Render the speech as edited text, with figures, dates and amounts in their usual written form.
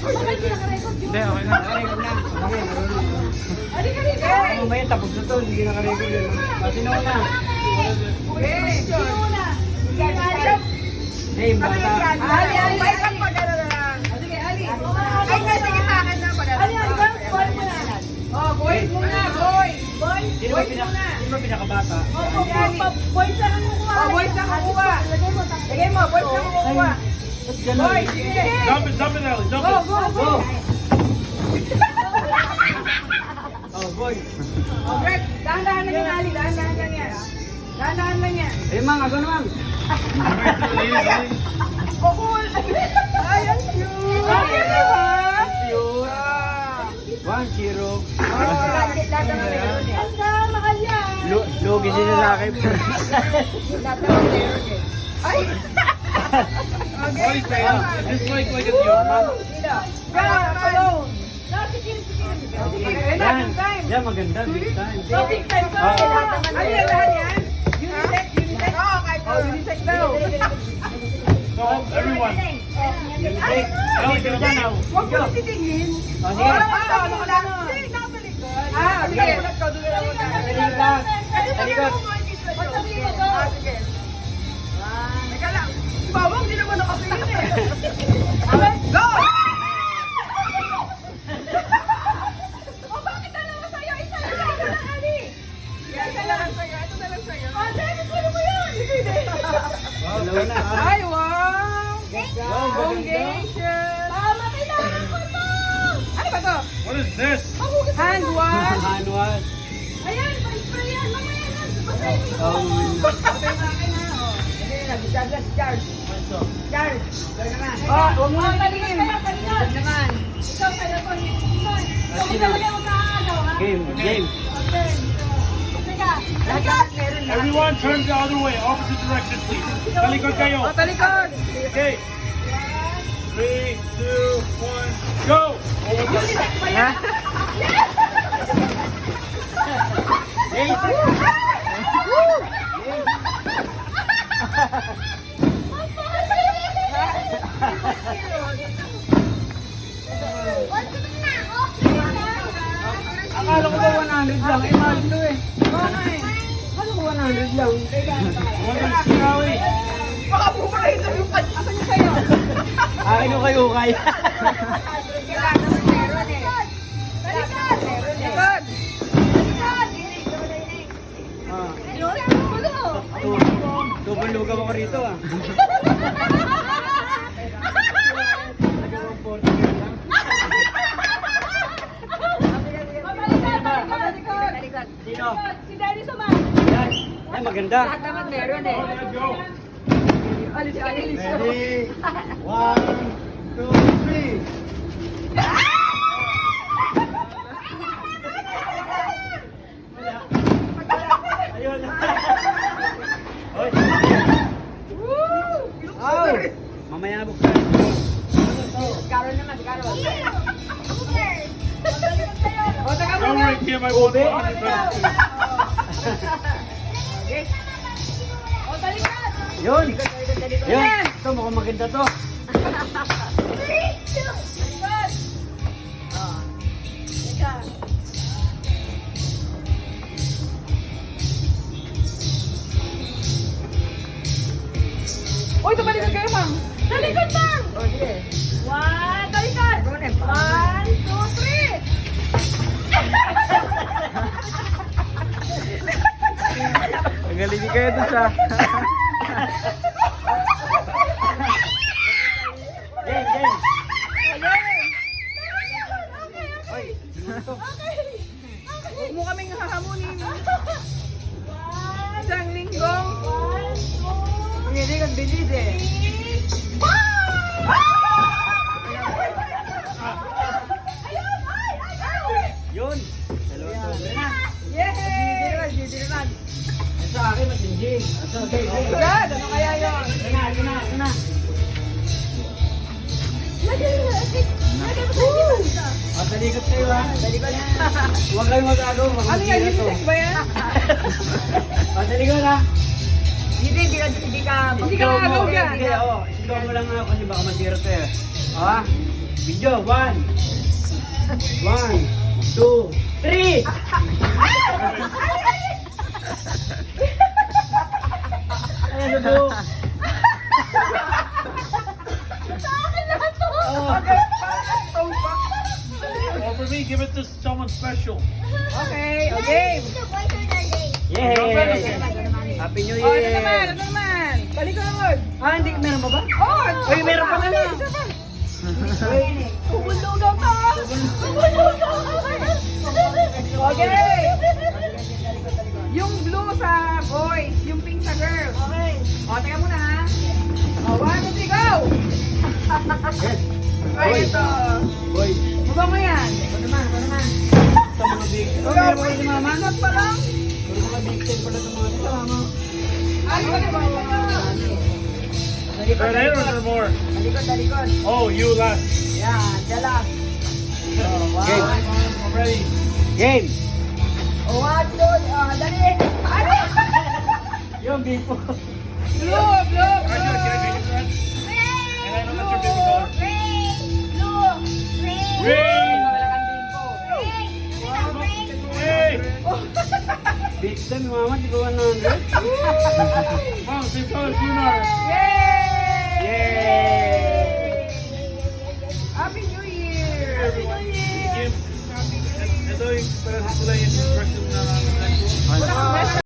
Hindi, okay na. Nakarecord na. Okay, mamaya tapos na to, hindi nakarecord yun. Sino na? Hey, bata. Sino ba pinakabata? Boys na ang kukuha. Lagay mo, boys na ang kukuha. Boys, sige. Dump it, Ellie. Dump Go, it. go, go. Oh, boy. Oh, Greg, dahan-dahan lang yan, Ali. Dahan-dahan lang yan. Dahan-dahan lang yan. Eh, mang, ako naman. Oh, cool. Ay, ang cute. Okay, diba? 1-0. Ang mahal yan. Lugi sila sa akin. Ay! What is that? Is this like a deodorant? Yeah, alone. Yan, maganda. Big time. Big time ko. Ano yan lahat yan? Unisex? Unisex? Oo, kahit unisex daw. So, everyone. Hey, Ellie, get up now. Huwag mo titingin. Oh, sige. Ano lang? Sige, nakalikod. Ah, sige. Talikod. Talikod. Ah, sige. Teka lang. Si Bawang, hindi naman nakapingin eh. Go! O, bakit dalawa sa'yo? Isa lang sa'yo, Ali. Isa lang sa'yo. Ito na lang sa'yo. Ah, Dennis, ano mo yan? Hindi. Dalawa na. Ay, wow! Wow, Congratulations! Mama, kailangan ko to! Ano ba to? What is this? Hand wash. Hand wash. Ayan, pa-spray yan. Mamaya na. Basahin mo yung Oh. Basahin mo akin na. Oh. Charge. Oh, huwag mo nang talingin. Talikod naman. Ikaw, kaya ko. Ikaw, talaga yung nakakagaw, ha? Game. Okay. Teka. Talikod. Everyone turn the other way, opposite direction, please. Talikod kayo. Oh, talikod. Okay. 3, 2, 1, go! Oh, what's that? Ha? Akala ko ba 100 lang? Eh, mahal to eh. Akala ko 100 lang. What is Ellie? Baka bumalik na yung pan. Asan yung sayo? Akin ko kayo kaya. Kailangan naman meron eh. Talikod. Talikod. Ah. Yun? Tubulugan ako rito ah. Sino? Si Dennis Oman. Yan. Ay, maganda. Lahat naman meron eh. Let's go. Alis. Ready? 1, 2, 3. Ayun. Oy. Ow! Mamaya na buksan. Carol naman, si Carol. O, taga Don't muna. worry, Kim, I won't Okay. O, talikod. Yun. Yun. Ito, mukhang maganda to. Talikod. Teka. Uy, tumalikod kayo, ma'am. Talikod, ma'am. O, sige. One, talikod. 1, 2, 3. Magaling kayo dun sa... Game. Oy. Huwag mo kaming hahamunin. Isang linggong. Ang hindi kang bilis eh. Yun. Dalawa to. Yay! Sa akin, matindi. Okay. God, ano kaya yun? Ito na. O, talikot kayo ha. Huwag kayong mag-agaw. Ano yan? Unisex ba yan? O, talikot ha. Hindi ka agaw yan. Sige, oo. Ikaw mo lang nga kasi baka masira to eh. O ha. Video, 1, 2, 3. Ano to? Sa akin na to! Well, for me, give it to someone special. Okay, okay. Yay! Happy New Oh, ito Year! naman, ito naman. Talikod. Ah, hindi, meron pa ba? Oh, Uy, meron pa na. Isa pa. Bubulugaw ka! Bubulugaw ka! Okay! Yung blue sa boys, yung pink sa girls. Okay. O, teka muna ha. O, 1, 2, 3, go! Ay, ito. Boy, Mabang mo yan. Ano naman, ano naman? sa mga big, Oh, meron pa rin si mama. Minot pa lang. sa mga big ten pala sa mga Ito, mama. Ay, wala pa rin pa. Talikod, Are there talikod. or more? Talikod, talikod. Oh, you last. Yan, dala. Oh, wow. Okay. I'm ready. Game. Oh, 1, 2, dali. Ano? Yung big po. Blue, blue, Alright, blue. can I get it? And I know that's your favorite color. Green! Hey! Big time, mama, di ba 100? Mom, this color Lunar. Yay! Yay! Happy New Year! Happy New Year! Ito yung para sa kulay